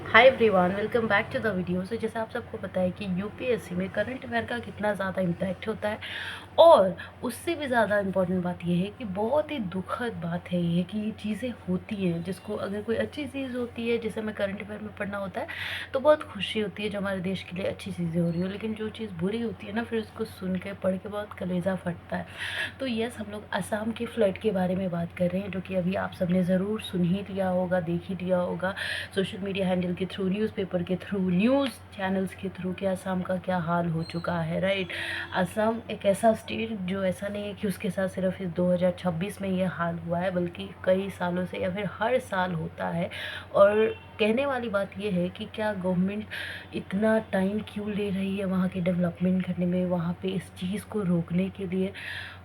Hi everyone, welcome back to the video. So जैसे आप सबको पता है कि यूपीएससी में करंट अफेयर का कितना ज़्यादा इम्पैक्ट होता है, और उससे भी ज़्यादा इम्पोर्टेंट बात यह है कि बहुत ही दुखद बात है ये कि ये चीज़ें होती हैं जिसको अगर कोई अच्छी चीज़ होती है जैसे हमें करंट अफेयर में पढ़ना होता है तो बहुत खुशी होती है जो हमारे देश के लिए अच्छी चीज़ें हो रही हो, लेकिन जो चीज़ बुरी होती है ना फिर उसको सुन के पढ़ के बहुत कलेजा फटता है। तो यस, हम लोग असम के फ्लड के बारे में बात कर रहे हैं जो कि अभी आप सबने ज़रूर सुन ही लिया होगा, देख ही लिया होगा सोशल मीडिया हैंडल के थ्रू, न्यूज़पेपर के थ्रू, न्यूज़ चैनल्स के थ्रू कि असम का क्या हाल हो चुका है। राइट, असम एक ऐसा स्टेट जो ऐसा नहीं है कि उसके साथ सिर्फ इस 2026 में ये हाल हुआ है, बल्कि कई सालों से या फिर हर साल होता है। और कहने वाली बात यह है कि क्या गवर्नमेंट इतना टाइम क्यों ले रही है वहाँ के डेवलपमेंट करने में, वहाँ पे इस चीज़ को रोकने के लिए।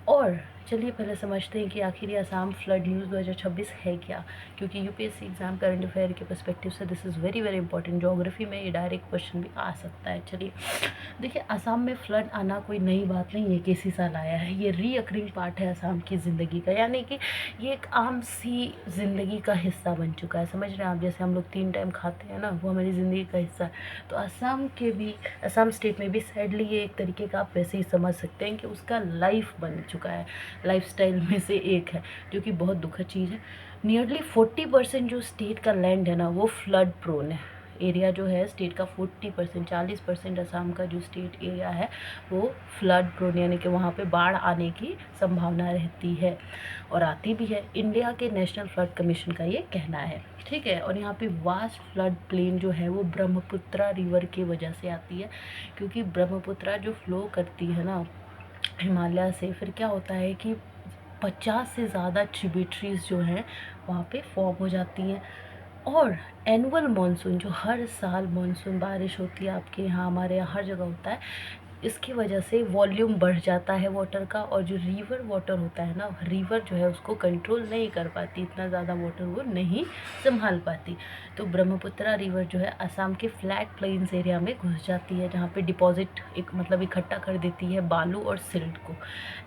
और चलिए पहले समझते हैं कि आखिर ये असम फ्लड न्यूज़ 2026 है क्या, क्योंकि यूपीएससी एग्ज़ाम करंट अफेयर के पर्सपेक्टिव से this is very very important. Geography में ये डायरेक्ट क्वेश्चन भी आ सकता है। चलिए देखिए, असम में फ्लड आना कोई नई बात नहीं है कि इसी साल आया है, ये रीअकरिंग पार्ट है असम की ज़िंदगी का, यानी कि ये एक आम सी ज़िंदगी का हिस्सा बन चुका है। समझ रहे हैं आप, जैसे हम लोग 3 टाइम खाते हैं ना, वो हमारी ज़िंदगी का हिस्सा है। तो असम स्टेट में भी सैडली ये एक तरीके का आप वैसे ही समझ सकते हैं कि उसका लाइफ बन चुका है, लाइफस्टाइल में से एक है, जो कि बहुत दुखद चीज़ है। नियरली 40% जो स्टेट का लैंड है ना वो फ्लड प्रोन है। एरिया जो है स्टेट का 40%, 40% असम का जो स्टेट एरिया है वो फ्लड प्रोन, यानी कि वहाँ पे बाढ़ आने की संभावना रहती है और आती भी है। इंडिया के नेशनल फ्लड कमीशन का ये कहना है। ठीक है, और यहाँ पे वास्ट फ्लड प्लेन जो है वो ब्रह्मपुत्रा रिवर की वजह से आती है, क्योंकि ब्रह्मपुत्रा जो फ्लो करती है ना हिमालय से, फिर क्या होता है कि 50 से ज़्यादा ट्रिब्यूटरीज जो हैं वहाँ पे फॉर्म हो जाती हैं। और एनुअल मानसून, जो हर साल मानसून बारिश होती है आपके यहाँ, हमारे यहाँ हर जगह होता है, इसकी वजह से वॉल्यूम बढ़ जाता है वाटर का, और जो रिवर वाटर होता है ना, रिवर जो है उसको कंट्रोल नहीं कर पाती, इतना ज़्यादा वाटर वो नहीं संभाल पाती। तो ब्रह्मपुत्रा रिवर जो है असम के फ्लैट प्लेन्स एरिया में घुस जाती है, जहाँ पे डिपॉजिट एक मतलब इकट्ठा कर देती है बालू और सिल्ट को,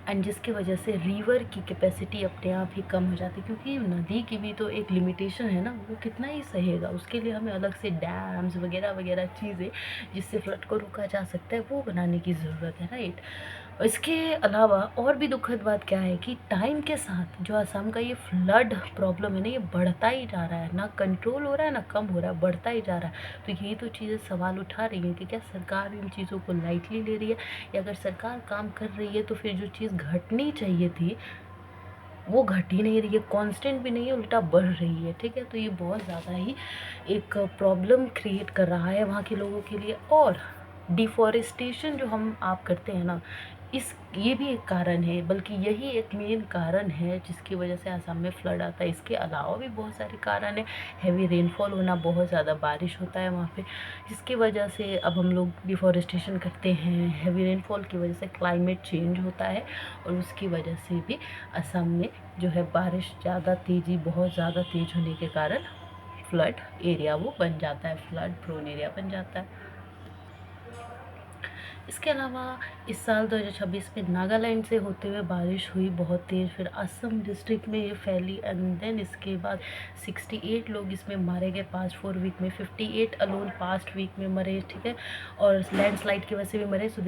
एंड जिसकी वजह से रिवर की कैपेसिटी अपने आप ही कम हो जाती है, क्योंकि नदी की भी तो एक लिमिटेशन है ना, वो कितना ही सहेगा, उसके लिए हमें अलग से डैम्स वगैरह वगैरह चीज़ें जिससे फ्लड को रोका जा सकता है वो बनाने की ज़रूरत है। राइट, इसके अलावा और भी दुखद बात क्या है कि टाइम के साथ जो असम का ये फ्लड प्रॉब्लम है ना, ये बढ़ता ही जा रहा है, ना कंट्रोल हो रहा है ना कम हो रहा है, बढ़ता ही जा रहा है। तो यही तो चीज़ें सवाल उठा रही हैं कि क्या सरकार इन चीज़ों को लाइटली ले रही है, या अगर सरकार काम कर रही है तो फिर जो चीज़ घटनी चाहिए थी वो घट ही नहीं रही है, कांस्टेंट भी नहीं है, उल्टा बढ़ रही है। ठीक है, तो ये बहुत ज़्यादा ही एक प्रॉब्लम क्रिएट कर रहा है वहाँ के लोगों के लिए। और डिफॉरेस्टेशन जो हम आप करते हैं ना, इस ये भी एक कारण है, बल्कि यही एक मेन कारण है जिसकी वजह से असम में फ्लड आता है। इसके अलावा भी बहुत सारे कारण हैं, हैवी रेनफॉल होना, बहुत ज़्यादा बारिश होता है वहाँ पे, जिसकी वजह से अब हम लोग डिफॉरेस्टेशन करते हैं। हैवी रेनफॉल की वजह से क्लाइमेट चेंज होता है, और उसकी वजह से भी असम में जो है बारिश ज़्यादा तेज़ी, बहुत ज़्यादा तेज़ होने के कारण फ्लड एरिया वो बन जाता है, फ्लड प्रोन एरिया बन जाता है। इसके अलावा इस साल 2026 में नागालैंड से होते हुए बारिश हुई बहुत तेज़, फिर असम डिस्ट्रिक्ट में ये फैली, एंड देन इसके बाद 68 लोग इसमें मारे गए पास्ट 4 वीक में, 58 अलोन पास्ट वीक में मरे। ठीक है, और लैंडस्लाइड की वजह से भी मरे। सो